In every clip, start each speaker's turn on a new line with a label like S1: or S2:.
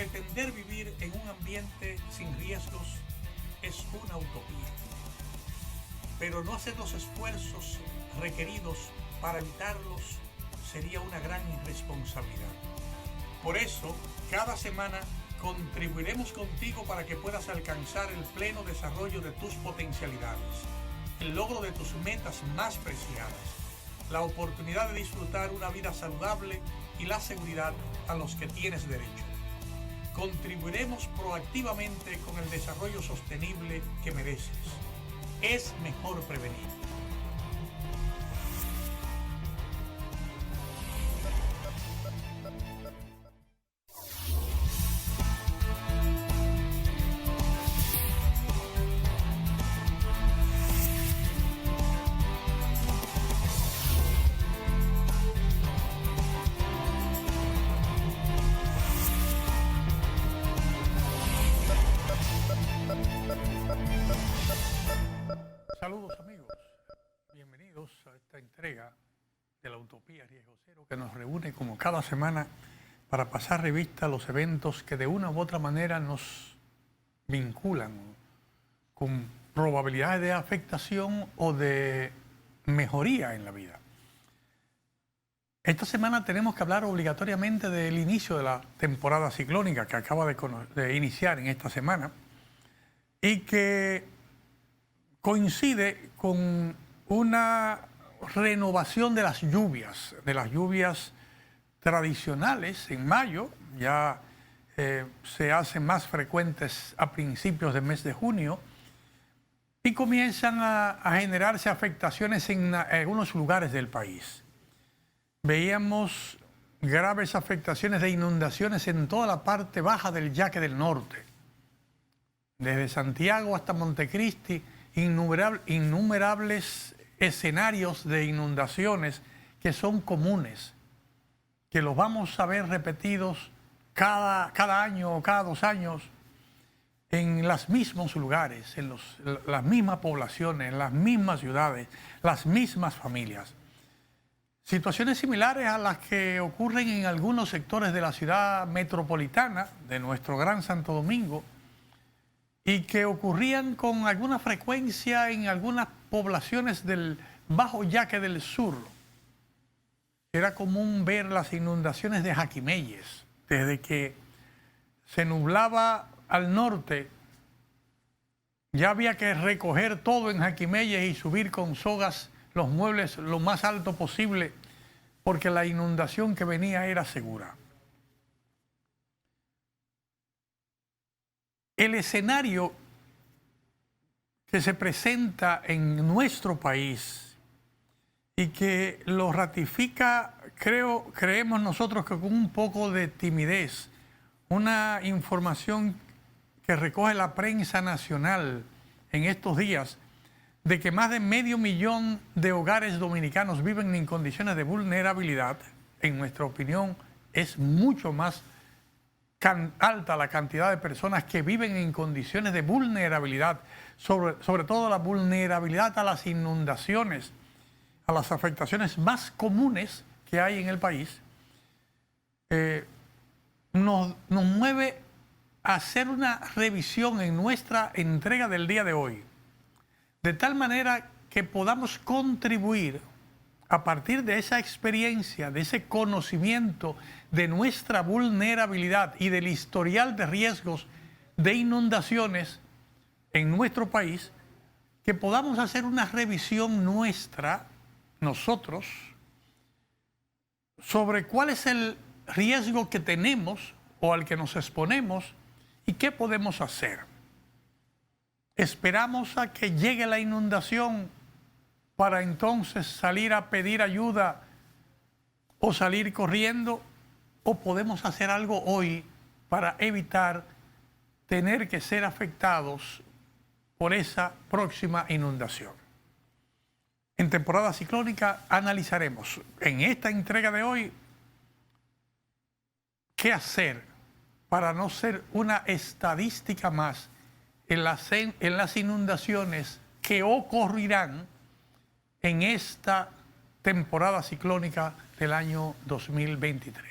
S1: Pretender vivir en un ambiente sin riesgos es una utopía, pero no hacer los esfuerzos requeridos para evitarlos sería una gran irresponsabilidad. Por eso, cada semana contribuiremos contigo para que puedas alcanzar el pleno desarrollo de tus potencialidades, el logro de tus metas más preciadas, la oportunidad de disfrutar una vida saludable y la seguridad a los que tienes derecho. Contribuiremos proactivamente con el desarrollo sostenible que mereces. Es mejor prevenir. Saludos amigos, bienvenidos a esta entrega de la Utopía Riesgo Cero que nos reúne como cada semana para pasar revista a los eventos que de una u otra manera nos vinculan con probabilidades de afectación o de mejoría en la vida. Esta semana tenemos que hablar obligatoriamente del inicio de la temporada ciclónica que acaba de iniciar en esta semana y que coincide con una renovación de las lluvias tradicionales en mayo, ya se hacen más frecuentes a principios del mes de junio y comienzan a generarse afectaciones en algunos lugares del país. Veíamos graves afectaciones de inundaciones en toda la parte baja del Yaque del Norte, desde Santiago hasta Montecristi. Innumerables escenarios de inundaciones que son comunes, que los vamos a ver repetidos cada año o cada 2 años en los mismos lugares, en las mismas poblaciones, en las mismas ciudades, las mismas familias. Situaciones similares a las que ocurren en algunos sectores de la ciudad metropolitana de nuestro Gran Santo Domingo, y que ocurrían con alguna frecuencia en algunas poblaciones del Bajo Yaque del Sur. Era común ver las inundaciones de Jaquimelles, desde que se nublaba al norte, ya había que recoger todo en Jaquimelles y subir con sogas los muebles lo más alto posible, porque la inundación que venía era segura. El escenario que se presenta en nuestro país y que lo ratifica, creemos nosotros que con un poco de timidez, una información que recoge la prensa nacional en estos días, de que más de 500,000 de hogares dominicanos viven en condiciones de vulnerabilidad, en nuestra opinión es mucho más alta la cantidad de personas que viven en condiciones de vulnerabilidad, sobre todo la vulnerabilidad a las inundaciones, a las afectaciones más comunes que hay en el país, nos mueve a hacer una revisión en nuestra entrega del día de hoy, de tal manera que podamos contribuir a partir de esa experiencia, de ese conocimiento de nuestra vulnerabilidad y del historial de riesgos de inundaciones en nuestro país, que podamos hacer una revisión nuestra, nosotros, sobre cuál es el riesgo que tenemos o al que nos exponemos y qué podemos hacer. ¿Esperamos a que llegue la inundación para entonces salir a pedir ayuda o salir corriendo? ¿O podemos hacer algo hoy para evitar tener que ser afectados por esa próxima inundación? En temporada ciclónica analizaremos en esta entrega de hoy qué hacer para no ser una estadística más en las inundaciones que ocurrirán en esta temporada ciclónica del año 2023.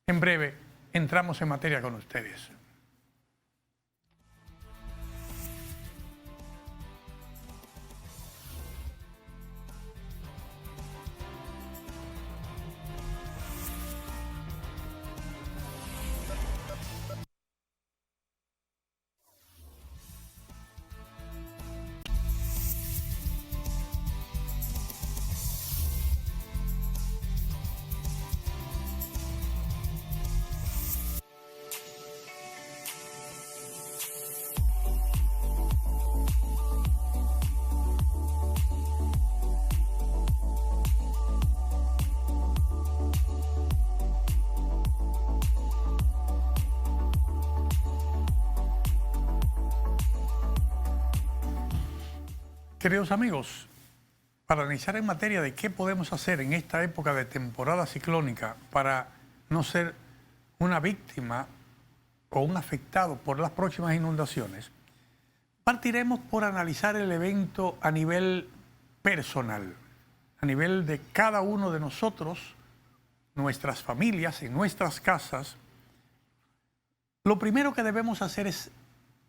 S1: En breve, entramos en materia con ustedes. Queridos amigos, para iniciar en materia de qué podemos hacer en esta época de temporada ciclónica para no ser una víctima o un afectado por las próximas inundaciones, partiremos por analizar el evento a nivel personal, a nivel de cada uno de nosotros, nuestras familias, en nuestras casas. Lo primero que debemos hacer es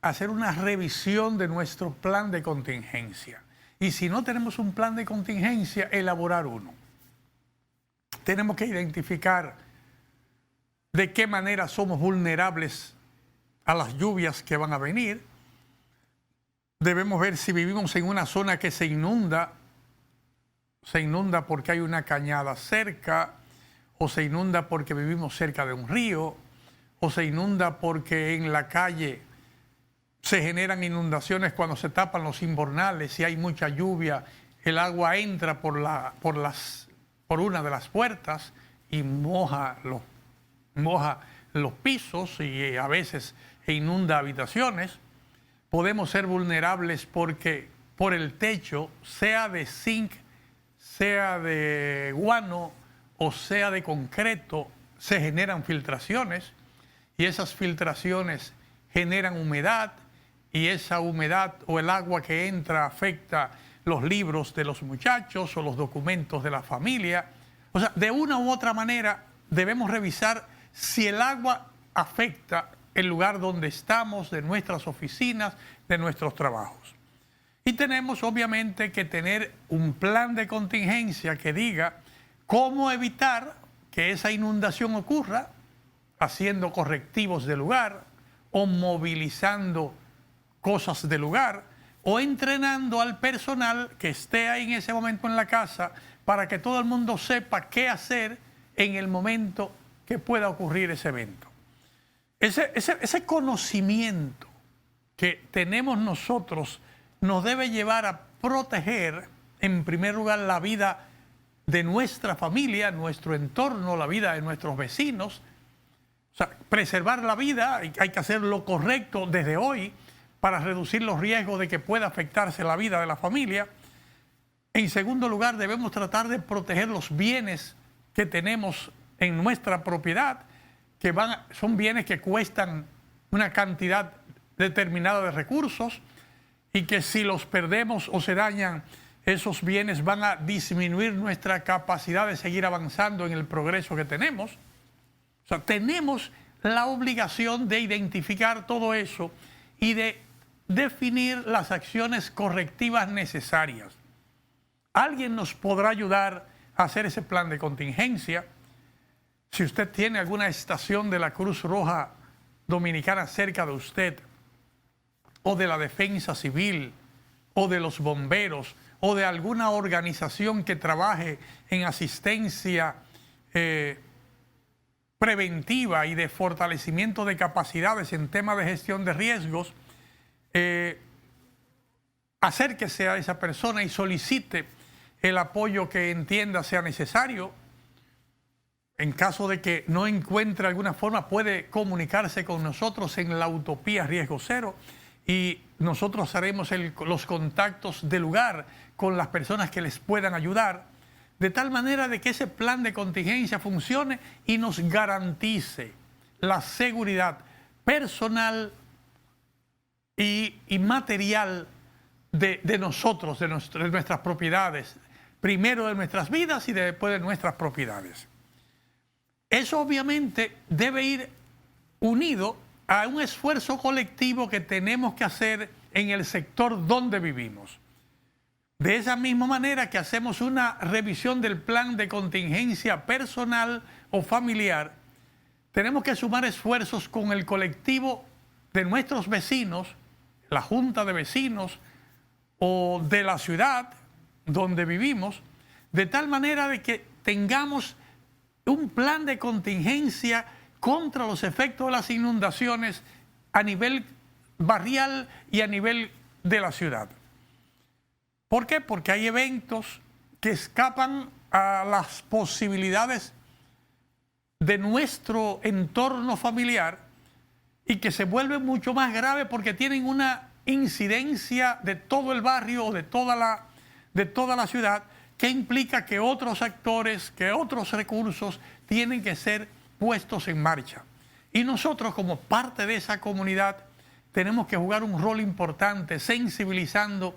S1: hacer una revisión de nuestro plan de contingencia. Y si no tenemos un plan de contingencia, elaborar uno. Tenemos que identificar de qué manera somos vulnerables a las lluvias que van a venir. Debemos ver si vivimos en una zona que se inunda porque hay una cañada cerca, o se inunda porque vivimos cerca de un río, o se inunda porque en la calle se generan inundaciones cuando se tapan los invernales. Si hay mucha lluvia, el agua entra por una de las puertas y moja los pisos y a veces inunda habitaciones. Podemos ser vulnerables porque por el techo, sea de zinc, sea de guano o sea de concreto, se generan filtraciones y esas filtraciones generan humedad. Y esa humedad o el agua que entra afecta los libros de los muchachos o los documentos de la familia. O sea, de una u otra manera debemos revisar si el agua afecta el lugar donde estamos, de nuestras oficinas, de nuestros trabajos. Y tenemos obviamente que tener un plan de contingencia que diga cómo evitar que esa inundación ocurra, haciendo correctivos de lugar o movilizando cosas del lugar o entrenando al personal que esté ahí en ese momento en la casa para que todo el mundo sepa qué hacer en el momento que pueda ocurrir ese evento. Ese conocimiento que tenemos nosotros nos debe llevar a proteger en primer lugar la vida de nuestra familia, nuestro entorno, la vida de nuestros vecinos. O sea, preservar la vida, hay que hacer lo correcto desde hoy para reducir los riesgos de que pueda afectarse la vida de la familia. En segundo lugar, debemos tratar de proteger los bienes que tenemos en nuestra propiedad, que son bienes que cuestan una cantidad determinada de recursos y que si los perdemos o se dañan, esos bienes van a disminuir nuestra capacidad de seguir avanzando en el progreso que tenemos. O sea, tenemos la obligación de identificar todo eso y de definir las acciones correctivas necesarias. Alguien nos podrá ayudar a hacer ese plan de contingencia. Si usted tiene alguna estación de la Cruz Roja Dominicana cerca de usted, o de la Defensa Civil, o de los bomberos, o de alguna organización que trabaje en asistencia preventiva y de fortalecimiento de capacidades en temas de gestión de riesgos, acérquese a esa persona y solicite el apoyo que entienda sea necesario. En caso de que no encuentre alguna forma, puede comunicarse con nosotros en la Utopía Riesgo Cero y nosotros haremos los contactos de lugar con las personas que les puedan ayudar, de tal manera de que ese plan de contingencia funcione y nos garantice la seguridad personal y material de nosotros, de nuestras propiedades, primero de nuestras vidas y después de nuestras propiedades. Eso obviamente debe ir unido a un esfuerzo colectivo que tenemos que hacer en el sector donde vivimos. De esa misma manera que hacemos una revisión del plan de contingencia personal o familiar, tenemos que sumar esfuerzos con el colectivo de nuestros vecinos, la junta de vecinos o de la ciudad donde vivimos, de tal manera de que tengamos un plan de contingencia contra los efectos de las inundaciones a nivel barrial y a nivel de la ciudad. ¿Por qué? Porque hay eventos que escapan a las posibilidades de nuestro entorno familiar y que se vuelven mucho más graves porque tienen una incidencia de todo el barrio o de toda la ciudad, que implica que otros actores, que otros recursos tienen que ser puestos en marcha. Y nosotros, como parte de esa comunidad, tenemos que jugar un rol importante sensibilizando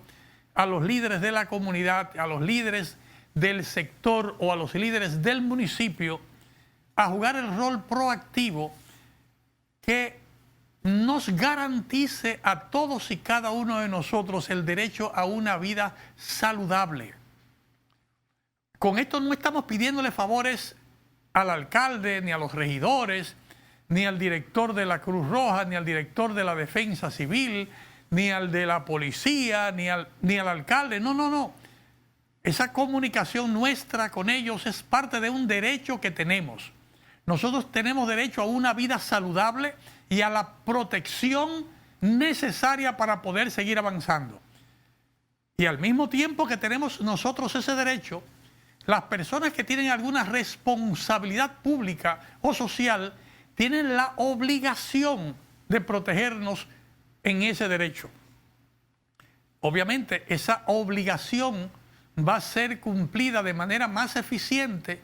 S1: a los líderes de la comunidad, a los líderes del sector o a los líderes del municipio, a jugar el rol proactivo que nos garantice a todos y cada uno de nosotros el derecho a una vida saludable. Con esto no estamos pidiéndole favores al alcalde, ni a los regidores, ni al director de la Cruz Roja, ni al director de la Defensa Civil, ni al de la policía, ni al alcalde. No, no, no. Esa comunicación nuestra con ellos es parte de un derecho que tenemos. Nosotros tenemos derecho a una vida saludable y a la protección necesaria para poder seguir avanzando. Y al mismo tiempo que tenemos nosotros ese derecho, las personas que tienen alguna responsabilidad pública o social tienen la obligación de protegernos en ese derecho. Obviamente, esa obligación va a ser cumplida de manera más eficiente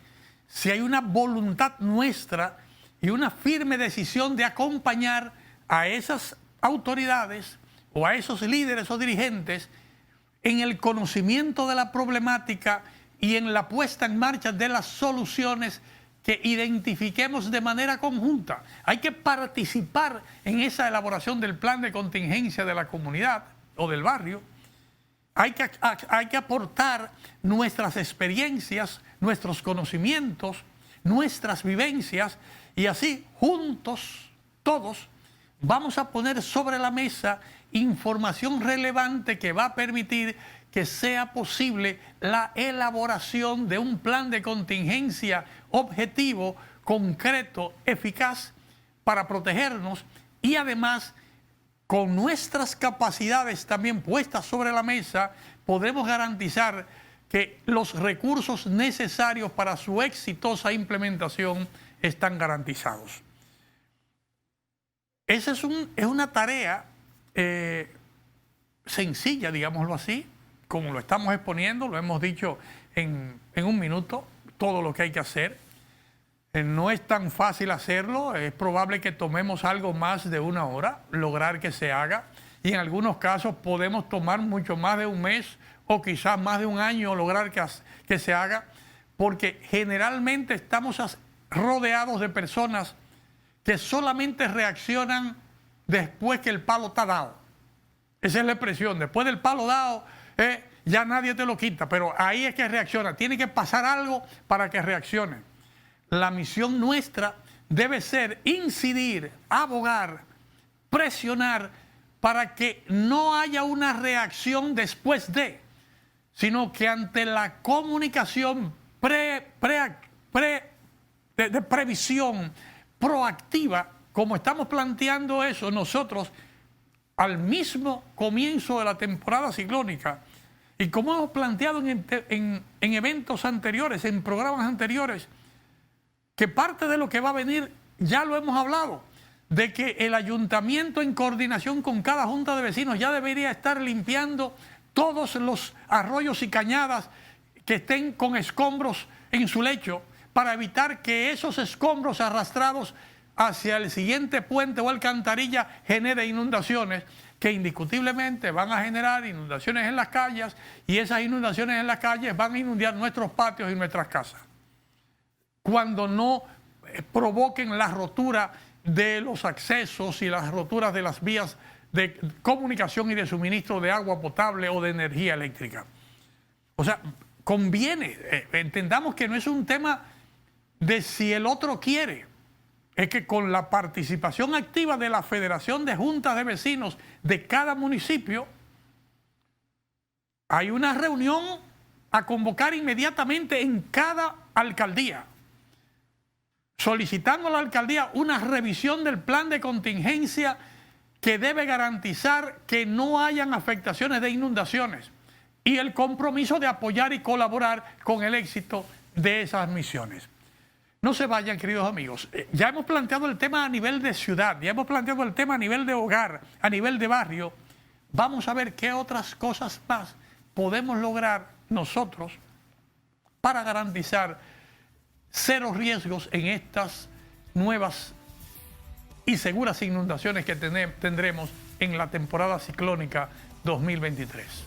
S1: si hay una voluntad nuestra y una firme decisión de acompañar a esas autoridades o a esos líderes o dirigentes en el conocimiento de la problemática y en la puesta en marcha de las soluciones que identifiquemos de manera conjunta. Hay que participar en esa elaboración del plan de contingencia de la comunidad o del barrio. Hay que aportar nuestras experiencias, nuestros conocimientos, nuestras vivencias, y así juntos, todos, vamos a poner sobre la mesa información relevante que va a permitir que sea posible la elaboración de un plan de contingencia objetivo, concreto, eficaz para protegernos, y además con nuestras capacidades también puestas sobre la mesa podremos garantizar que los recursos necesarios para su exitosa implementación están garantizados. Esa es una tarea sencilla, digámoslo así, como lo estamos exponiendo, lo hemos dicho en un minuto, todo lo que hay que hacer. No es tan fácil hacerlo, es probable que tomemos algo más de una hora, lograr que se haga, y en algunos casos podemos tomar mucho más de un mes o quizás más de un año lograr que se haga, porque generalmente estamos rodeados de personas que solamente reaccionan después que el palo está dado. Esa es la expresión, después del palo dado, ya nadie te lo quita, pero ahí es que reacciona. Tiene que pasar algo para que reaccione. La misión nuestra debe ser incidir, abogar, presionar para que no haya una reacción después de, sino que ante la comunicación de previsión proactiva, como estamos planteando eso nosotros al mismo comienzo de la temporada ciclónica, y como hemos planteado en eventos anteriores, en programas anteriores, que parte de lo que va a venir ya lo hemos hablado, de que el ayuntamiento en coordinación con cada junta de vecinos ya debería estar limpiando todos los arroyos y cañadas que estén con escombros en su lecho, para evitar que esos escombros arrastrados hacia el siguiente puente o alcantarilla genere inundaciones que indiscutiblemente van a generar inundaciones en las calles, y esas inundaciones en las calles van a inundar nuestros patios y nuestras casas, cuando no provoquen la rotura de los accesos y las roturas de las vías de comunicación y de suministro de agua potable o de energía eléctrica. O sea, conviene, entendamos que no es un tema de si el otro quiere, es que con la participación activa de la Federación de Juntas de Vecinos de cada municipio, hay una reunión a convocar inmediatamente en cada alcaldía, solicitando a la alcaldía una revisión del plan de contingencia que debe garantizar que no hayan afectaciones de inundaciones y el compromiso de apoyar y colaborar con el éxito de esas misiones. No se vayan, queridos amigos. Ya hemos planteado el tema a nivel de ciudad, ya hemos planteado el tema a nivel de hogar, a nivel de barrio. Vamos a ver qué otras cosas más podemos lograr nosotros para garantizar cero riesgos en estas nuevas y seguras inundaciones que tendremos en la temporada ciclónica 2023.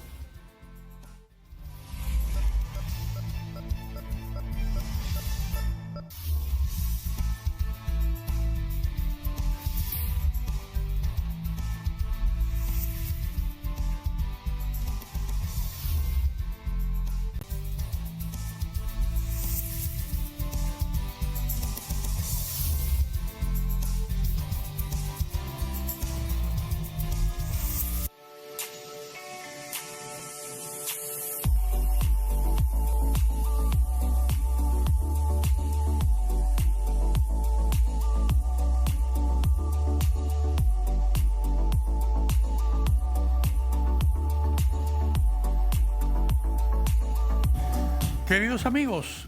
S1: Queridos amigos,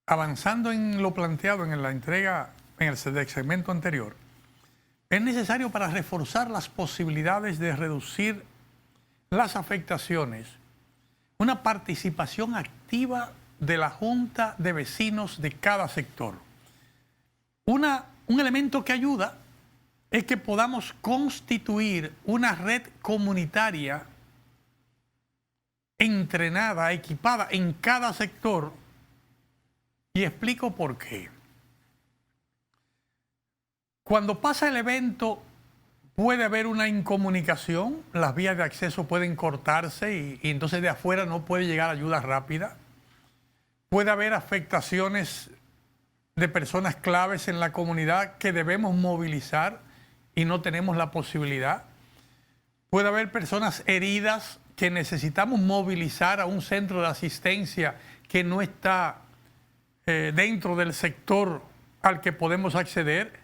S1: avanzando en lo planteado en la entrega, en el segmento anterior, es necesario para reforzar las posibilidades de reducir las afectaciones, una participación activa de la Junta de Vecinos de cada sector. Un elemento que ayuda es que podamos constituir una red comunitaria entrenada, equipada en cada sector, y explico por qué. Cuando pasa el evento puede haber una incomunicación, las vías de acceso pueden cortarse y entonces de afuera no puede llegar ayuda rápida. Puede haber afectaciones de personas claves en la comunidad que debemos movilizar y no tenemos la posibilidad. Puede haber personas heridas que necesitamos movilizar a un centro de asistencia que no está dentro del sector al que podemos acceder,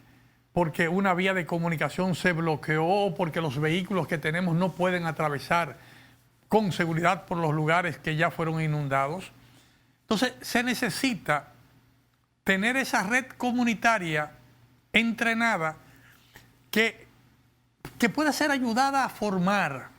S1: porque una vía de comunicación se bloqueó o porque los vehículos que tenemos no pueden atravesar con seguridad por los lugares que ya fueron inundados. Entonces se necesita tener esa red comunitaria entrenada que pueda ser ayudada a formar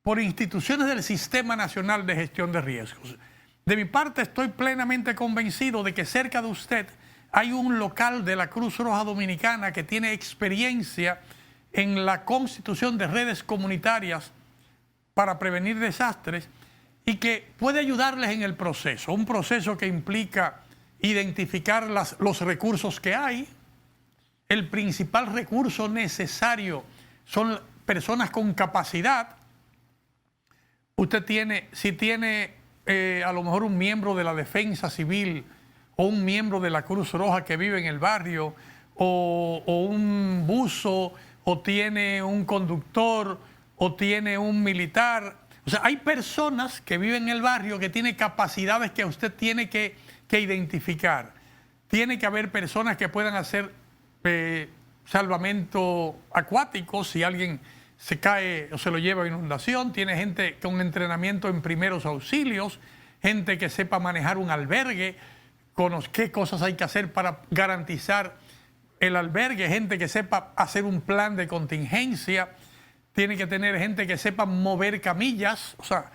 S1: por instituciones del Sistema Nacional de Gestión de Riesgos. De mi parte, estoy plenamente convencido de que cerca de usted hay un local de la Cruz Roja Dominicana que tiene experiencia en la constitución de redes comunitarias para prevenir desastres y que puede ayudarles en el proceso. Un proceso que implica identificar los recursos que hay. El principal recurso necesario son personas con capacidad. Usted tiene, si tiene a lo mejor un miembro de la Defensa Civil o un miembro de la Cruz Roja que vive en el barrio, o un buzo, o tiene un conductor, o tiene un militar. O sea, hay personas que viven en el barrio que tienen capacidades que usted tiene que identificar. Tiene que haber personas que puedan hacer salvamento acuático si alguien se cae o se lo lleva a inundación. Tiene gente con entrenamiento en primeros auxilios, gente que sepa manejar un albergue, qué cosas hay que hacer para garantizar el albergue, gente que sepa hacer un plan de contingencia. Tiene que tener gente que sepa mover camillas, o sea,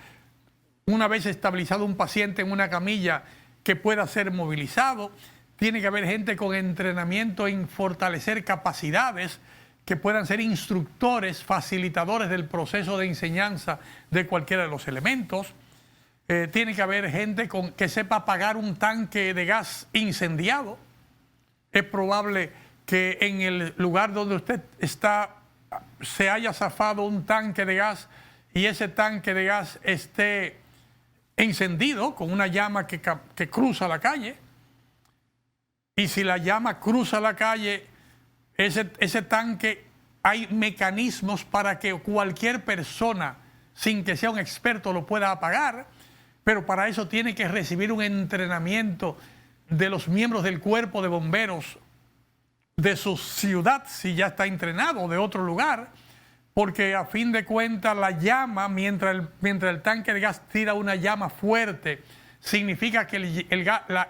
S1: una vez estabilizado un paciente en una camilla que pueda ser movilizado. Tiene que haber gente con entrenamiento en fortalecer capacidades, que puedan ser instructores, facilitadores del proceso de enseñanza de cualquiera de los elementos. Tiene que haber gente que sepa apagar un tanque de gas incendiado. es probable que en el lugar donde usted está se haya zafado un tanque de gas y ese tanque de gas esté encendido con una llama que cruza la calle. Y si la llama cruza la calle, ese tanque, hay mecanismos para que cualquier persona, sin que sea un experto, lo pueda apagar, pero para eso tiene que recibir un entrenamiento de los miembros del cuerpo de bomberos de su ciudad, si ya está entrenado, de otro lugar, porque a fin de cuentas la llama, mientras el tanque de gas tira una llama fuerte, significa que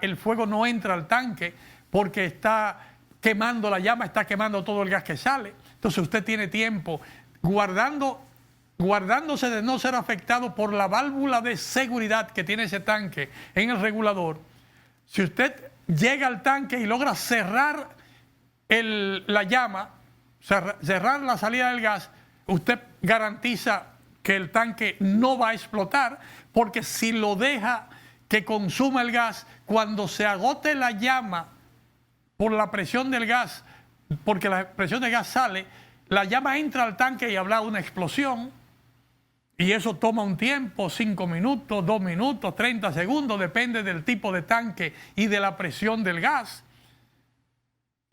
S1: el fuego no entra al tanque porque está quemando la llama, está quemando todo el gas que sale. Entonces usted tiene tiempo guardándose de no ser afectado por la válvula de seguridad que tiene ese tanque en el regulador. Si usted llega al tanque y logra cerrar la llama, cerrar la salida del gas, usted garantiza que el tanque no va a explotar, porque si lo deja que consuma el gas, cuando se agote la llama por la presión del gas, porque la presión del gas sale, la llama entra al tanque y habrá una explosión, y eso toma un tiempo, 5 minutos, 2 minutos, 30 segundos, depende del tipo de tanque y de la presión del gas.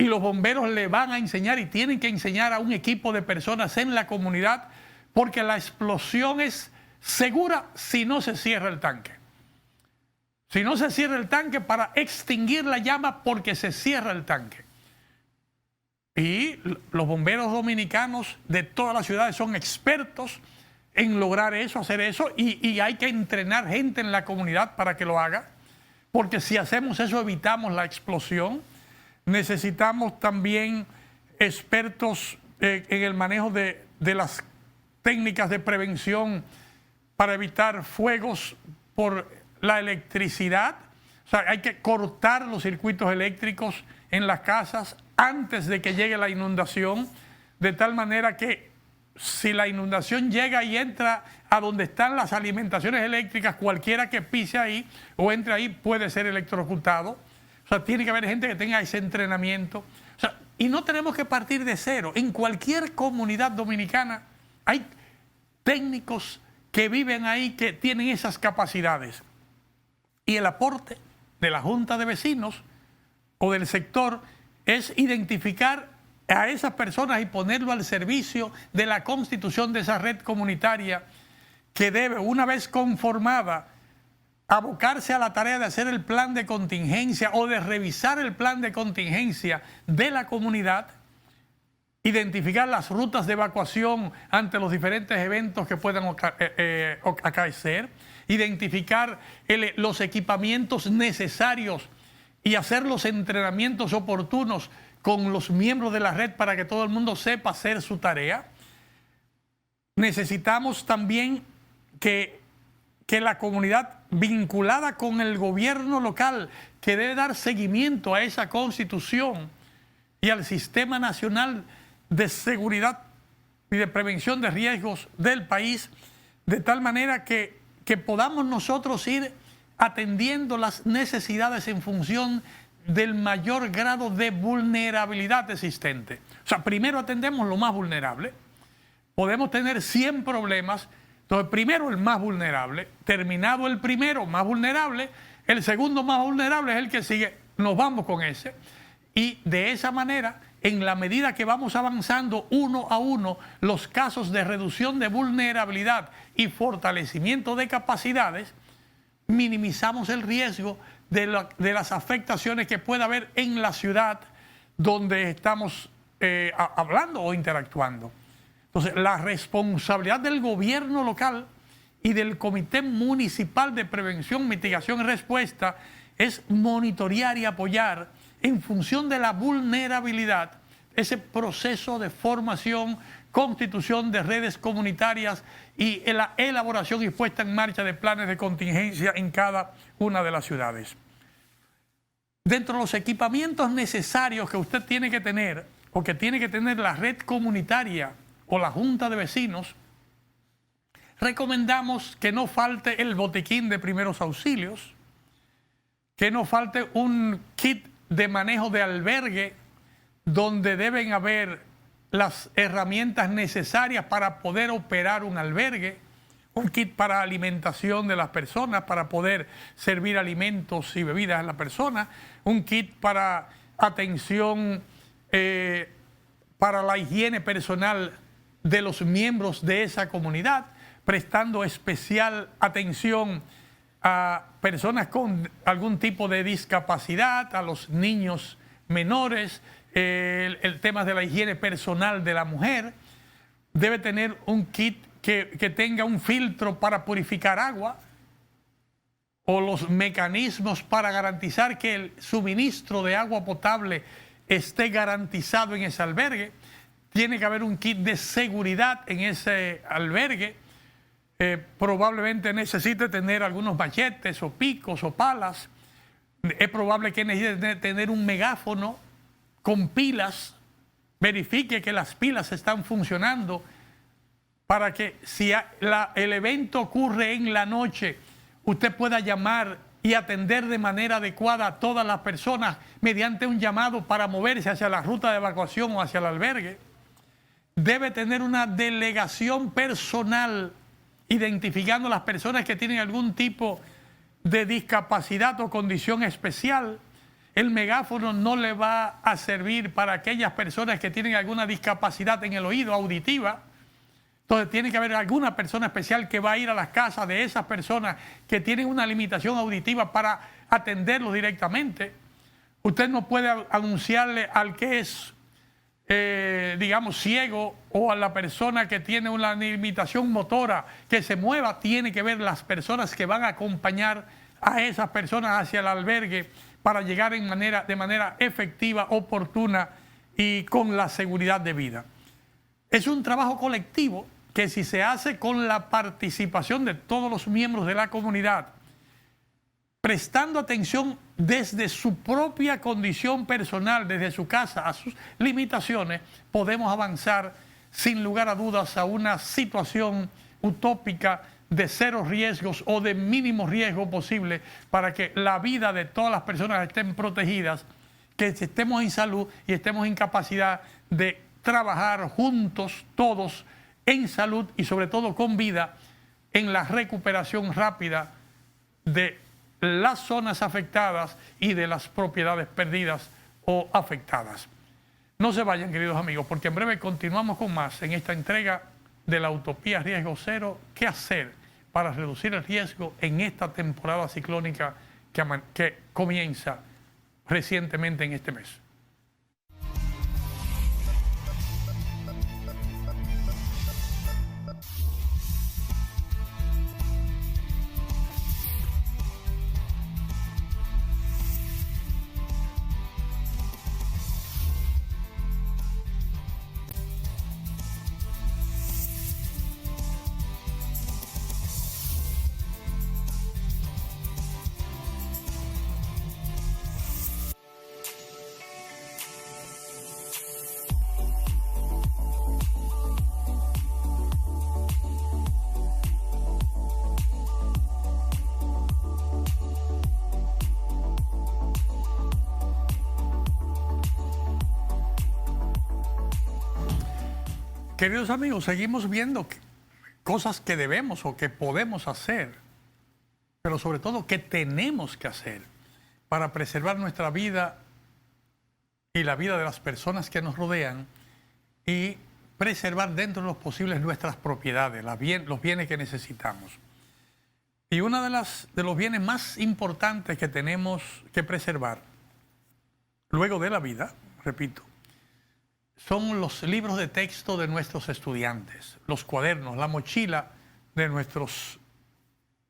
S1: Y los bomberos le van a enseñar y tienen que enseñar a un equipo de personas en la comunidad, porque la explosión es segura si no se cierra el tanque. Si no se cierra el tanque para extinguir la llama, porque se cierra el tanque. Y los bomberos dominicanos de todas las ciudades son expertos en lograr eso, hacer eso, y hay que entrenar gente en la comunidad para que lo haga, porque si hacemos eso evitamos la explosión. Necesitamos también expertos en el manejo de las técnicas de prevención para evitar fuegos por la electricidad. O sea, hay que cortar los circuitos eléctricos en las casas antes de que llegue la inundación, de tal manera que si la inundación llega y entra a donde están las alimentaciones eléctricas, cualquiera que pise ahí o entre ahí puede ser electrocutado. O sea, tiene que haber gente que tenga ese entrenamiento. O sea, y no tenemos que partir de cero. En cualquier comunidad dominicana hay técnicos que viven ahí, que tienen esas capacidades. Y el aporte de la Junta de Vecinos o del sector es identificar a esas personas y ponerlo al servicio de la constitución de esa red comunitaria, que debe, una vez conformada, abocarse a la tarea de hacer el plan de contingencia o de revisar el plan de contingencia de la comunidad, identificar las rutas de evacuación ante los diferentes eventos que puedan acaecer, identificar los equipamientos necesarios y hacer los entrenamientos oportunos con los miembros de la red para que todo el mundo sepa hacer su tarea. Necesitamos también que la comunidad vinculada con el gobierno local, que debe dar seguimiento a esa constitución y al Sistema Nacional de Seguridad y de Prevención de Riesgos del país, de tal manera que podamos nosotros ir atendiendo las necesidades en función del mayor grado de vulnerabilidad existente. O sea, primero atendemos lo más vulnerable. Podemos tener 100 problemas. Entonces, primero el más vulnerable, terminado el primero más vulnerable, el segundo más vulnerable es el que sigue, nos vamos con ese. Y de esa manera, en la medida que vamos avanzando uno a uno, los casos de reducción de vulnerabilidad y fortalecimiento de capacidades, minimizamos el riesgo de las afectaciones que pueda haber en la ciudad donde estamos hablando o interactuando. Entonces, la responsabilidad del gobierno local y del Comité Municipal de Prevención, Mitigación y Respuesta es monitorear y apoyar en función de la vulnerabilidad ese proceso de formación, constitución de redes comunitarias y la elaboración y puesta en marcha de planes de contingencia en cada una de las ciudades. Dentro de los equipamientos necesarios que usted tiene que tener, o que tiene que tener la red comunitaria o la Junta de Vecinos, recomendamos que no falte el botiquín de primeros auxilios, que no falte un kit de manejo de albergue, donde deben haber las herramientas necesarias para poder operar un albergue, un kit para alimentación de las personas, para poder servir alimentos y bebidas a la persona, un kit para atención, para la higiene personal de los miembros de esa comunidad, prestando especial atención a personas con algún tipo de discapacidad, a los niños menores, el tema de la higiene personal de la mujer. Debe tener un kit que tenga un filtro para purificar agua, o los mecanismos para garantizar que el suministro de agua potable esté garantizado en ese albergue. Tiene que haber un kit de seguridad en ese albergue. Probablemente necesite tener algunos machetes o picos o palas. Es probable que necesite tener un megáfono con pilas. Verifique que las pilas están funcionando para que si el evento ocurre en la noche, usted pueda llamar y atender de manera adecuada a todas las personas mediante un llamado para moverse hacia la ruta de evacuación o hacia el albergue. Debe tener una delegación personal identificando las personas que tienen algún tipo de discapacidad o condición especial. El megáfono no le va a servir para aquellas personas que tienen alguna discapacidad en el oído, auditiva. Entonces tiene que haber alguna persona especial que va a ir a las casas de esas personas que tienen una limitación auditiva para atenderlos directamente. Usted no puede anunciarle al que es, digamos, ciego, o a la persona que tiene una limitación motora que se mueva. Tiene que ver las personas que van a acompañar a esas personas hacia el albergue para llegar de manera efectiva, oportuna y con la seguridad debida. Es un trabajo colectivo que, si se hace con la participación de todos los miembros de la comunidad, prestando atención desde su propia condición personal, desde su casa, a sus limitaciones, podemos avanzar sin lugar a dudas a una situación utópica de cero riesgos o de mínimo riesgo posible, para que la vida de todas las personas estén protegidas, que estemos en salud y estemos en capacidad de trabajar juntos todos en salud y sobre todo con vida en la recuperación rápida de las zonas afectadas y de las propiedades perdidas o afectadas. No se vayan, queridos amigos, porque en breve continuamos con más en esta entrega de la Utopía Riesgo Cero. ¿Qué hacer para reducir el riesgo en esta temporada ciclónica que comienza recientemente en este mes? Queridos amigos, seguimos viendo cosas que debemos o que podemos hacer, pero sobre todo que tenemos que hacer para preservar nuestra vida y la vida de las personas que nos rodean, y preservar dentro de los posibles nuestras propiedades, los bienes que necesitamos. Y uno de los bienes más importantes que tenemos que preservar luego de la vida, repito, son los libros de texto de nuestros estudiantes, los cuadernos, la mochila de nuestros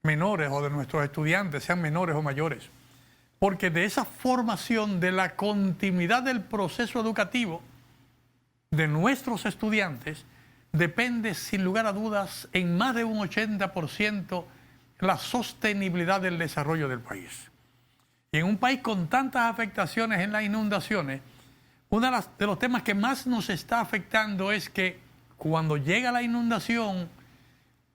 S1: menores o de nuestros estudiantes, sean menores o mayores. Porque de esa formación, de la continuidad del proceso educativo de nuestros estudiantes, depende sin lugar a dudas en más de un 80% la sostenibilidad del desarrollo del país. Y en un país con tantas afectaciones en las inundaciones, uno de los temas que más nos está afectando es que cuando llega la inundación,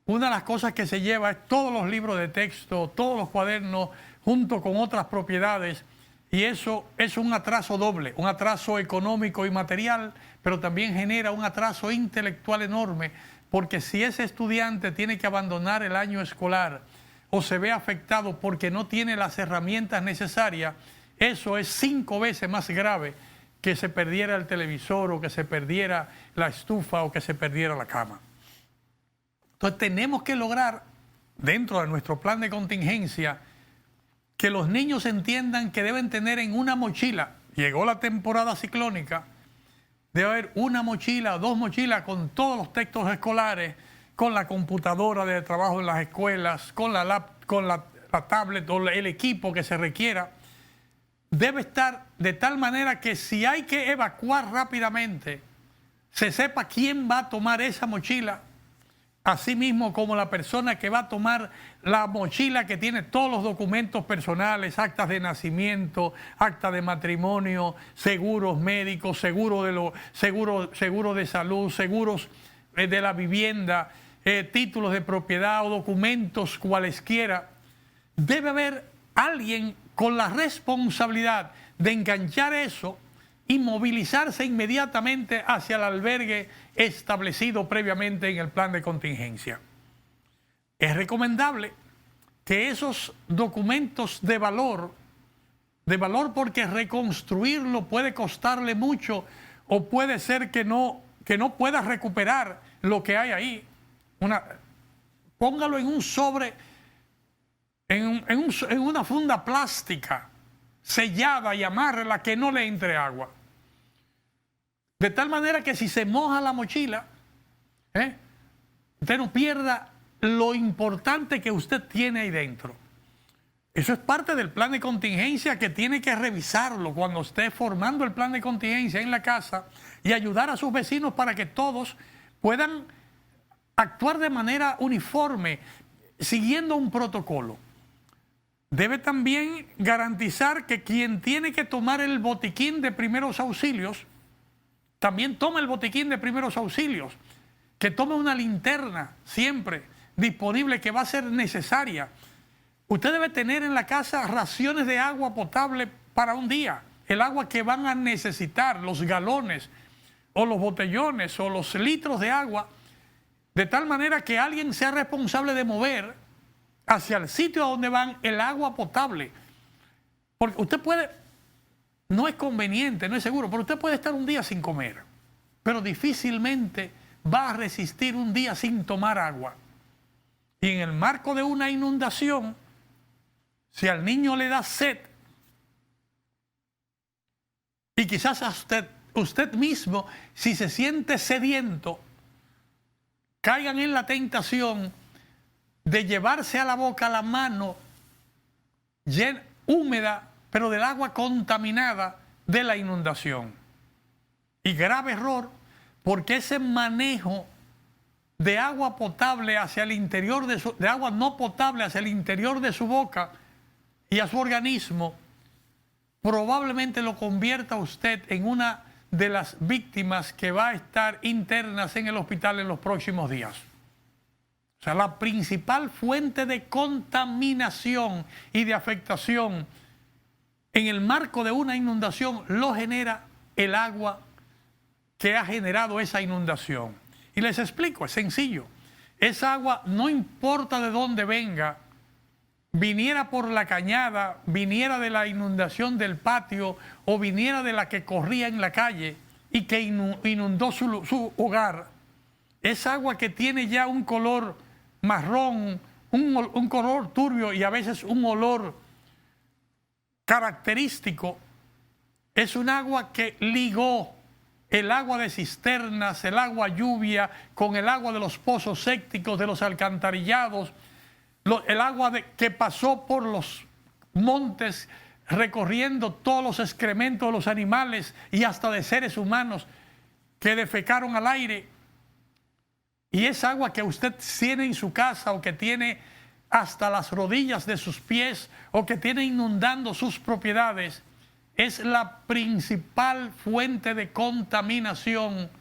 S1: una de las cosas que se lleva es todos los libros de texto, todos los cuadernos, junto con otras propiedades, Y eso es un atraso doble, un atraso económico y material, pero también genera un atraso intelectual enorme, porque si ese estudiante tiene que abandonar el año escolar o se ve afectado porque no tiene las herramientas necesarias, eso es 5 veces más grave que se perdiera el televisor o que se perdiera la estufa o que se perdiera la cama. Entonces tenemos que lograr, dentro de nuestro plan de contingencia, que los niños entiendan que deben tener en una mochila, llegó la temporada ciclónica, debe haber una mochila, 2 mochilas con todos los textos escolares, con la computadora de trabajo en las escuelas, con la tablet o el equipo que se requiera. Debe estar de tal manera que si hay que evacuar rápidamente, se sepa quién va a tomar esa mochila, así mismo como la persona que va a tomar la mochila que tiene todos los documentos personales, actas de nacimiento, acta de matrimonio, seguros médicos, seguro de salud, seguros de la vivienda, títulos de propiedad o documentos cualesquiera. Debe haber alguien con la responsabilidad de enganchar eso y movilizarse inmediatamente hacia el albergue establecido previamente en el plan de contingencia. Es recomendable que esos documentos de valor porque reconstruirlo puede costarle mucho o puede ser que no pueda recuperar lo que hay ahí. Póngalo en un sobre, en una funda plástica sellada y amárrela que no le entre agua. De tal manera que si se moja la mochila, usted no pierda lo importante que usted tiene ahí dentro. Eso es parte del plan de contingencia que tiene que revisarlo cuando esté formando el plan de contingencia en la casa y ayudar a sus vecinos para que todos puedan actuar de manera uniforme, siguiendo un protocolo. Debe también garantizar que quien tiene que tomar el botiquín de primeros auxilios, también tome el botiquín de primeros auxilios, que tome una linterna siempre disponible que va a ser necesaria. Usted debe tener en la casa raciones de agua potable para un día, el agua que van a necesitar, los galones o los botellones o los litros de agua, de tal manera que alguien sea responsable de mover hacia el sitio a donde van el agua potable. Porque usted puede, no es conveniente, no es seguro, pero usted puede estar un día sin comer, pero difícilmente va a resistir un día sin tomar agua. Y en el marco de una inundación, si al niño le da sed, y quizás a usted mismo, si se siente sediento, caigan en la tentación de llevarse a la boca la mano húmeda, pero del agua contaminada de la inundación. Y grave error, porque ese manejo de agua potable hacia el interior de agua no potable hacia el interior de su boca y a su organismo, probablemente lo convierta a usted en una de las víctimas que va a estar internas en el hospital en los próximos días. O sea, la principal fuente de contaminación y de afectación en el marco de una inundación lo genera el agua que ha generado esa inundación. Y les explico, es sencillo. Esa agua, no importa de dónde venga, viniera por la cañada, viniera de la inundación del patio o viniera de la que corría en la calle y que inundó su hogar, esa agua que tiene ya un color marrón, un color turbio y a veces un olor característico, es un agua que ligó el agua de cisternas, el agua lluvia, con el agua de los pozos sépticos, de los alcantarillados, el agua que pasó por los montes recorriendo todos los excrementos de los animales y hasta de seres humanos que defecaron al aire. Y esa agua que usted tiene en su casa o que tiene hasta las rodillas de sus pies o que tiene inundando sus propiedades, es la principal fuente de contaminación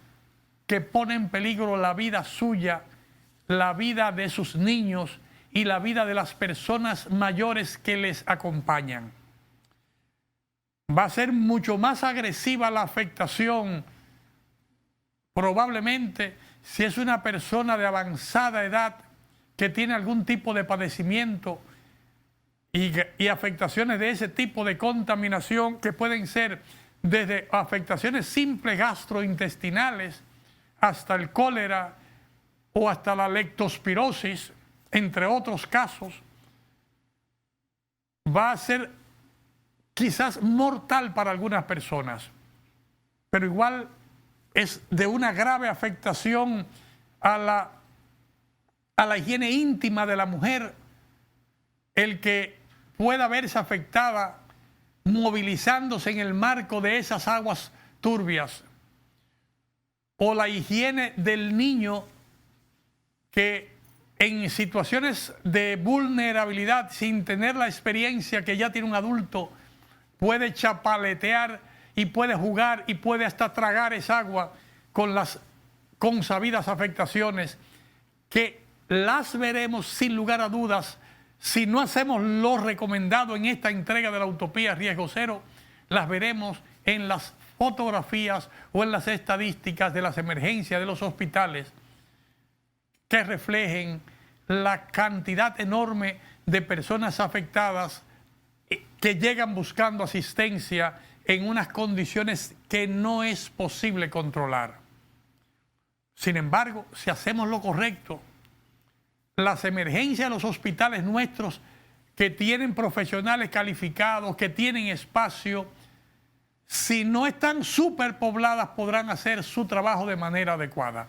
S1: que pone en peligro la vida suya, la vida de sus niños y la vida de las personas mayores que les acompañan. va a ser mucho más agresiva la afectación, probablemente si es una persona de avanzada edad que tiene algún tipo de padecimiento y afectaciones de ese tipo de contaminación que pueden ser desde afectaciones simples gastrointestinales hasta el cólera o hasta la leptospirosis, entre otros casos, va a ser quizás mortal para algunas personas, pero igual es de una grave afectación a la higiene íntima de la mujer el que pueda verse afectada movilizándose en el marco de esas aguas turbias, o la higiene del niño que en situaciones de vulnerabilidad, sin tener la experiencia que ya tiene un adulto, puede chapaletear y puede jugar y puede hasta tragar esa agua con las consabidas afectaciones que las veremos sin lugar a dudas. Si no hacemos lo recomendado en esta entrega de la Utopía Riesgo Cero, las veremos en las fotografías o en las estadísticas de las emergencias de los hospitales que reflejen la cantidad enorme de personas afectadas que llegan buscando asistencia en unas condiciones que no es posible controlar. Sin embargo, si hacemos lo correcto, las emergencias de los hospitales nuestros que tienen profesionales calificados, que tienen espacio, si no están superpobladas, podrán hacer su trabajo de manera adecuada.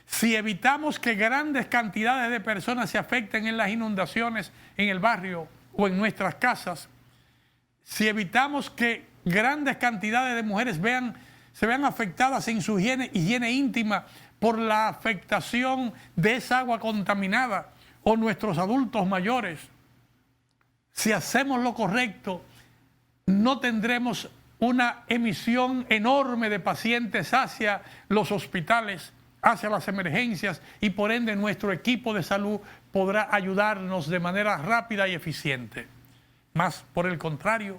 S1: Si evitamos que grandes cantidades de personas se afecten en las inundaciones en el barrio o en nuestras casas, si evitamos que grandes cantidades de mujeres se vean afectadas en su higiene íntima por la afectación de esa agua contaminada, o nuestros adultos mayores, si hacemos lo correcto, no tendremos una emisión enorme de pacientes hacia los hospitales, hacia las emergencias, y por ende nuestro equipo de salud podrá ayudarnos de manera rápida y eficiente. Más por el contrario,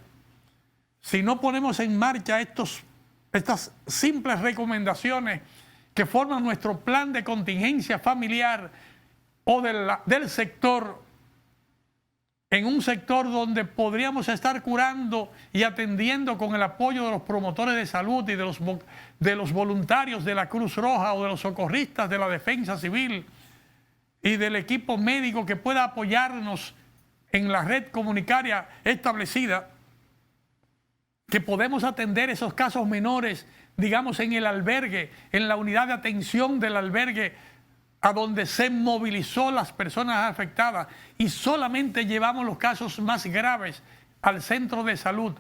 S1: si no ponemos en marcha estas simples recomendaciones que forman nuestro plan de contingencia familiar o del sector, en un sector donde podríamos estar curando y atendiendo con el apoyo de los promotores de salud y de los voluntarios de la Cruz Roja o de los socorristas de la Defensa Civil y del equipo médico que pueda apoyarnos en la red comunitaria establecida, que podemos atender esos casos menores, digamos en el albergue, en la unidad de atención del albergue, a donde se movilizó las personas afectadas, y solamente llevamos los casos más graves al centro de salud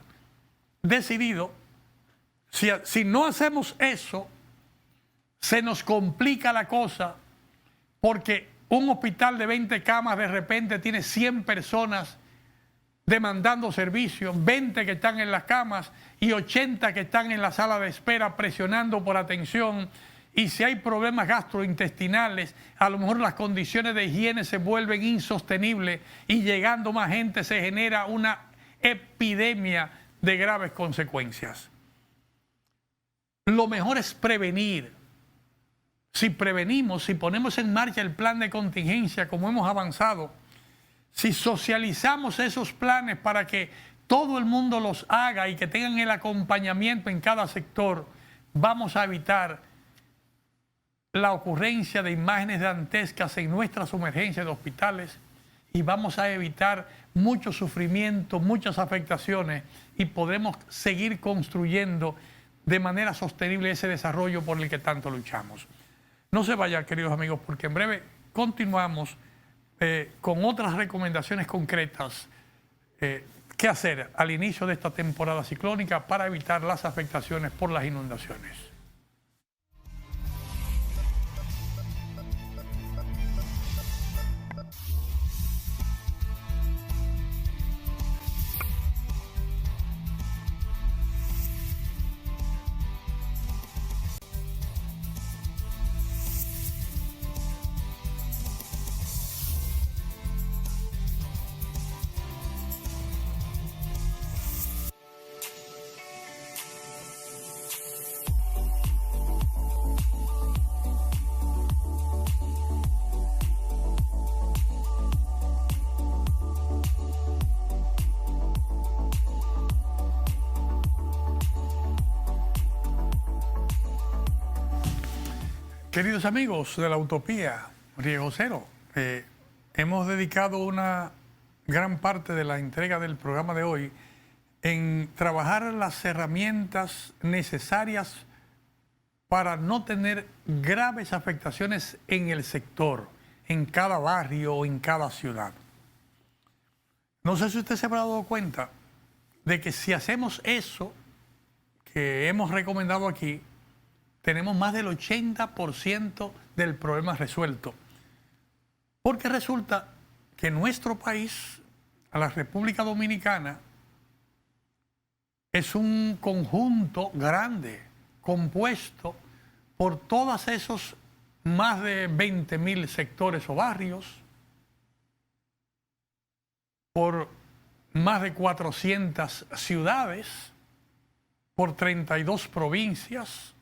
S1: decidido. Si no hacemos eso, se nos complica la cosa, porque un hospital de 20 camas de repente tiene 100 personas demandando servicio, 20 que están en las camas y 80 que están en la sala de espera presionando por atención. Y si hay problemas gastrointestinales, a lo mejor las condiciones de higiene se vuelven insostenibles y llegando más gente se genera una epidemia de graves consecuencias. Lo mejor es prevenir. Si prevenimos, si ponemos en marcha el plan de contingencia como hemos avanzado, si socializamos esos planes para que todo el mundo los haga y que tengan el acompañamiento en cada sector, vamos a evitar la ocurrencia de imágenes dantescas en nuestras emergencias de hospitales y vamos a evitar mucho sufrimiento, muchas afectaciones, y podemos seguir construyendo de manera sostenible ese desarrollo por el que tanto luchamos. No se vayan, queridos amigos, porque en breve continuamos con otras recomendaciones concretas qué hacer al inicio de esta temporada ciclónica para evitar las afectaciones por las inundaciones. Queridos amigos de la Utopía Riego Cero, hemos dedicado una gran parte de la entrega del programa de hoy en trabajar las herramientas necesarias para no tener graves afectaciones en el sector, en cada barrio o en cada ciudad. No sé si usted se habrá dado cuenta de que si hacemos eso que hemos recomendado aquí, tenemos más del 80% del problema resuelto. Porque resulta que nuestro país, la República Dominicana, es un conjunto grande, compuesto por todos esos más de 20.000 sectores o barrios, por más de 400 ciudades, por 32 provincias.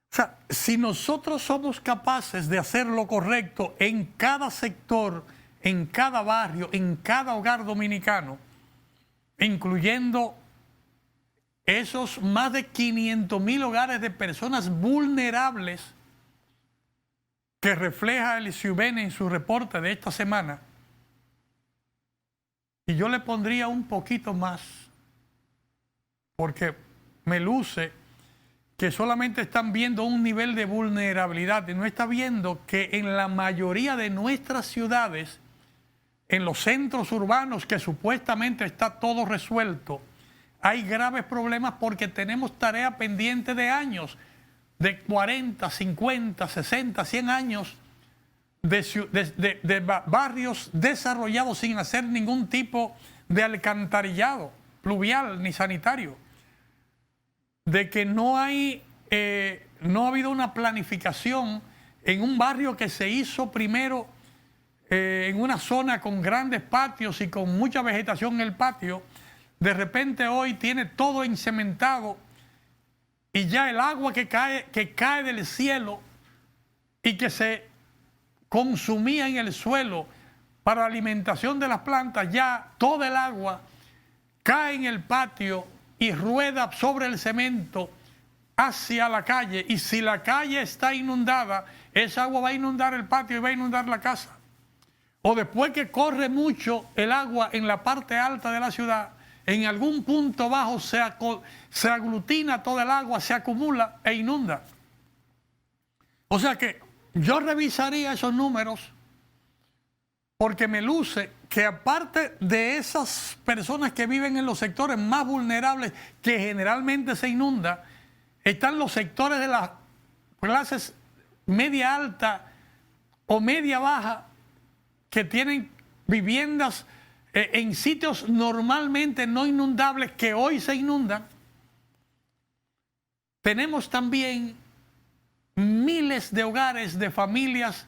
S1: O sea, si nosotros somos capaces de hacer lo correcto en cada sector, en cada barrio, en cada hogar dominicano, incluyendo esos más de 500.000 hogares de personas vulnerables que refleja el SIUBEN en su reporte de esta semana, y yo le pondría un poquito más, porque me luce que solamente están viendo un nivel de vulnerabilidad y no está viendo que en la mayoría de nuestras ciudades, en los centros urbanos que supuestamente está todo resuelto, hay graves problemas porque tenemos tarea pendiente de años, de 40, 50, 60, 100 años de barrios desarrollados sin hacer ningún tipo de alcantarillado pluvial ni sanitario. De que no ha habido una planificación en un barrio que se hizo primero en una zona con grandes patios y con mucha vegetación en el patio. De repente hoy tiene todo encementado y ya el agua que cae del cielo y que se consumía en el suelo para la alimentación de las plantas, ya todo el agua cae en el patio y rueda sobre el cemento hacia la calle. Y si la calle está inundada, esa agua va a inundar el patio y va a inundar la casa. O después que corre mucho el agua en la parte alta de la ciudad, en algún punto bajo se aglutina todo el agua, se acumula e inunda. O sea que yo revisaría esos números porque me luce que aparte de esas personas que viven en los sectores más vulnerables que generalmente se inunda, están los sectores de las clases media alta o media baja que tienen viviendas en sitios normalmente no inundables que hoy se inundan. Tenemos también miles de hogares, de familias,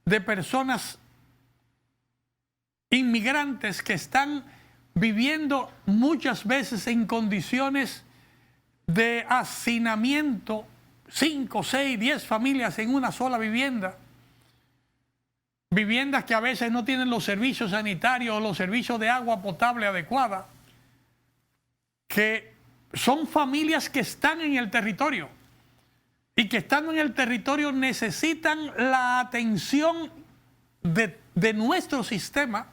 S1: de personas inmigrantes que están viviendo muchas veces en condiciones de hacinamiento, 5, 6, 10 familias en una sola vivienda. Viviendas que a veces no tienen los servicios sanitarios o los servicios de agua potable adecuada, que son familias que están en el territorio y que estando en el territorio necesitan la atención de nuestro sistema,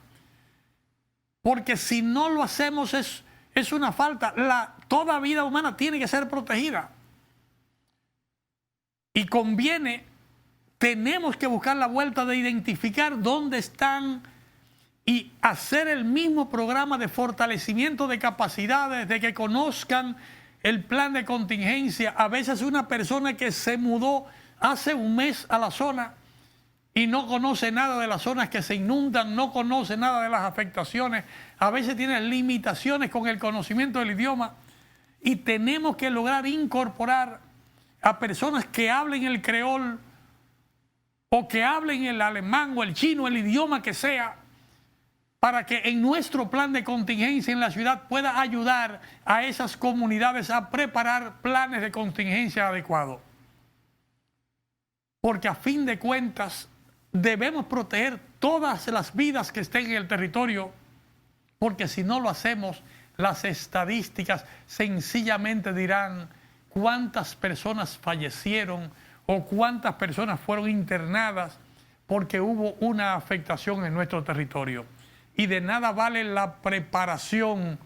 S1: porque si no lo hacemos es una falta. Toda vida humana tiene que ser protegida. Y tenemos que buscar la vuelta de identificar dónde están y hacer el mismo programa de fortalecimiento de capacidades, de que conozcan el plan de contingencia. A veces una persona que se mudó hace un mes a la zona y no conoce nada de las zonas que se inundan, no conoce nada de las afectaciones, a veces tiene limitaciones con el conocimiento del idioma, y tenemos que lograr incorporar a personas que hablen el creol o que hablen el alemán o el chino, el idioma que sea, para que en nuestro plan de contingencia en la ciudad pueda ayudar a esas comunidades a preparar planes de contingencia adecuados. Porque a fin de cuentas debemos proteger todas las vidas que estén en el territorio, porque si no lo hacemos, las estadísticas sencillamente dirán cuántas personas fallecieron o cuántas personas fueron internadas porque hubo una afectación en nuestro territorio. Y de nada vale la preparación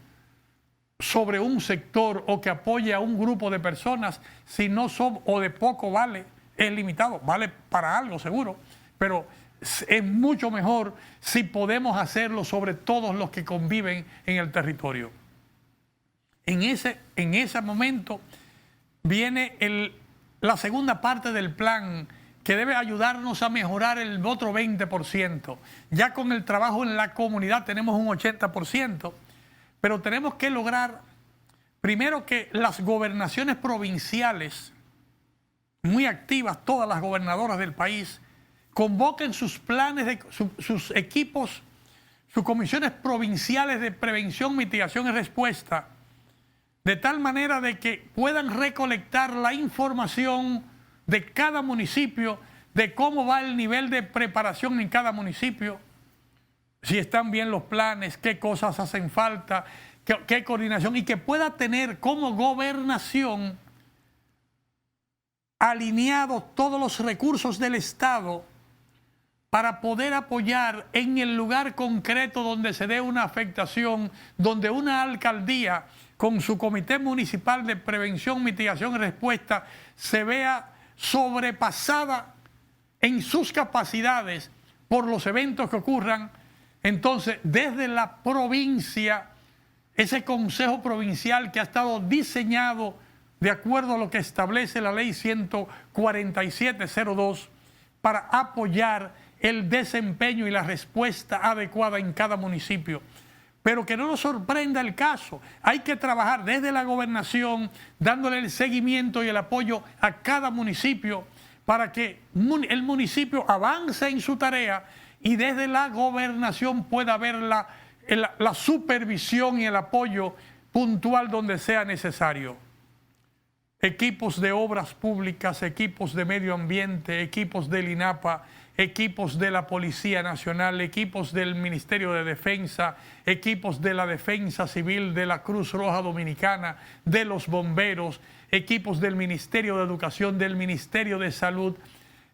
S1: sobre un sector o que apoye a un grupo de personas si no son, o de poco vale, es limitado, vale para algo seguro, pero es mucho mejor si podemos hacerlo sobre todos los que conviven en el territorio. En ese momento viene la segunda parte del plan, que debe ayudarnos a mejorar el otro 20%. Ya con el trabajo en la comunidad tenemos un 80%, pero tenemos que lograr, primero, que las gobernaciones provinciales, muy activas, todas las gobernadoras del país, convoquen sus planes, sus equipos, sus comisiones provinciales de prevención, mitigación y respuesta, de tal manera de que puedan recolectar la información de cada municipio, de cómo va el nivel de preparación en cada municipio, si están bien los planes, qué cosas hacen falta, qué coordinación, y que pueda tener como gobernación alineados todos los recursos del Estado para poder apoyar en el lugar concreto donde se dé una afectación, donde una alcaldía con su comité municipal de prevención, mitigación y respuesta se vea sobrepasada en sus capacidades por los eventos que ocurran. Entonces, desde la provincia, ese Consejo Provincial que ha estado diseñado de acuerdo a lo que establece la Ley 147/02 para apoyar el desempeño y la respuesta adecuada en cada municipio. Pero que no nos sorprenda el caso. Hay que trabajar desde la gobernación, dándole el seguimiento y el apoyo a cada municipio para que el municipio avance en su tarea y desde la gobernación pueda haber la supervisión y el apoyo puntual donde sea necesario. Equipos de obras públicas, equipos de medio ambiente, equipos del INAPA, equipos de la Policía Nacional, equipos del Ministerio de Defensa, equipos de la Defensa Civil, de la Cruz Roja Dominicana, de los bomberos, equipos del Ministerio de Educación, del Ministerio de Salud,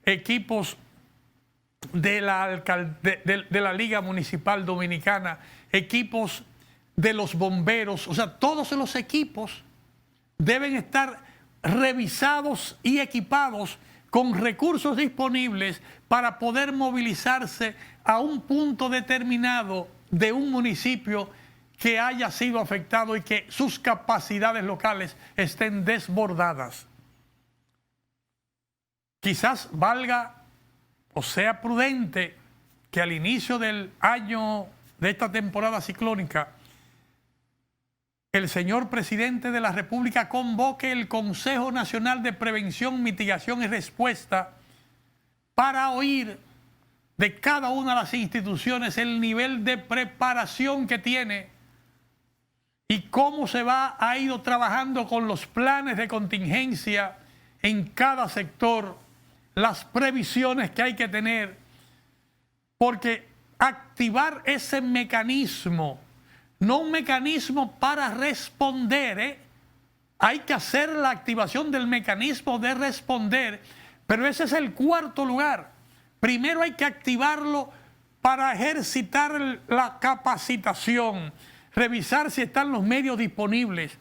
S1: equipos de la Liga Municipal Dominicana, equipos de los bomberos. O sea, todos los equipos deben estar revisados y equipados con recursos disponibles para poder movilizarse a un punto determinado de un municipio que haya sido afectado y que sus capacidades locales estén desbordadas. Quizás valga o sea prudente que al inicio del año, de esta temporada ciclónica, el señor presidente de la República convoque el Consejo Nacional de Prevención, Mitigación y Respuesta para oír de cada una de las instituciones el nivel de preparación que tiene y cómo ha ido trabajando con los planes de contingencia en cada sector, las previsiones que hay que tener, porque activar ese mecanismo, no un mecanismo para responder, hay que hacer la activación del mecanismo de responder, pero ese es el cuarto lugar. Primero hay que activarlo para ejercitar la capacitación, revisar si están los medios disponibles,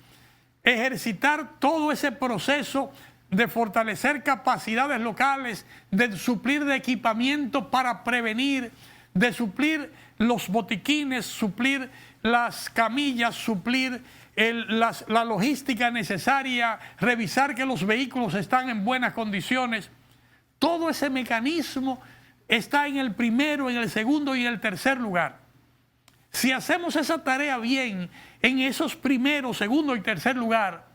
S1: ejercitar todo ese proceso de fortalecer capacidades locales, de suplir de equipamiento para prevenir, de suplir los botiquines, suplir las camillas, suplir la logística necesaria, revisar que los vehículos están en buenas condiciones. Todo ese mecanismo está en el primero, en el segundo y en el tercer lugar. Si hacemos esa tarea bien en esos primeros, segundo y tercer lugar,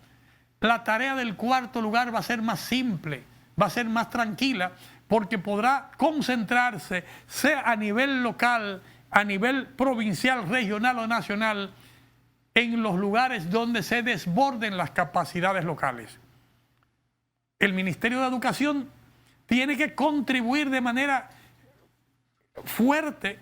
S1: la tarea del cuarto lugar va a ser más simple, va a ser más tranquila, porque podrá concentrarse, sea a nivel local, a nivel provincial, regional o nacional, en los lugares donde se desborden las capacidades locales. El Ministerio de Educación tiene que contribuir de manera fuerte,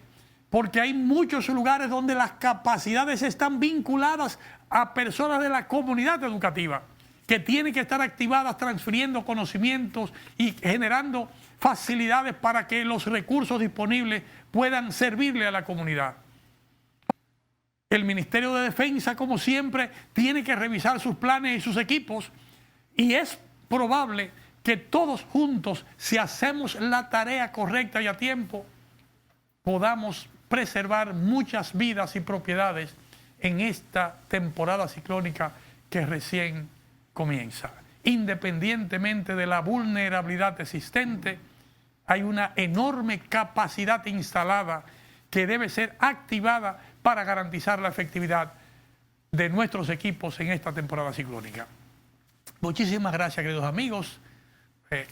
S1: porque hay muchos lugares donde las capacidades están vinculadas a personas de la comunidad educativa, que tienen que estar activadas transfiriendo conocimientos y generando facilidades para que los recursos disponibles puedan servirle a la comunidad. El Ministerio de Defensa, como siempre, tiene que revisar sus planes y sus equipos, y es probable que todos juntos, si hacemos la tarea correcta y a tiempo, podamos preservar muchas vidas y propiedades en esta temporada ciclónica que recién comienza. Independientemente de la vulnerabilidad existente, hay una enorme capacidad instalada que debe ser activada para garantizar la efectividad de nuestros equipos en esta temporada ciclónica. Muchísimas gracias, queridos amigos.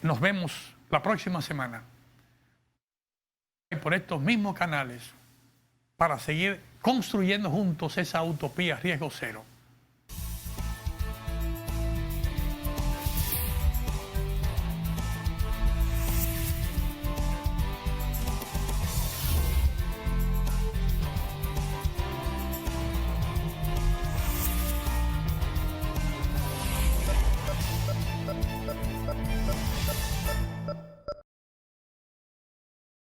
S1: Nos vemos la próxima semana por estos mismos canales para seguir construyendo juntos esa utopía riesgo cero.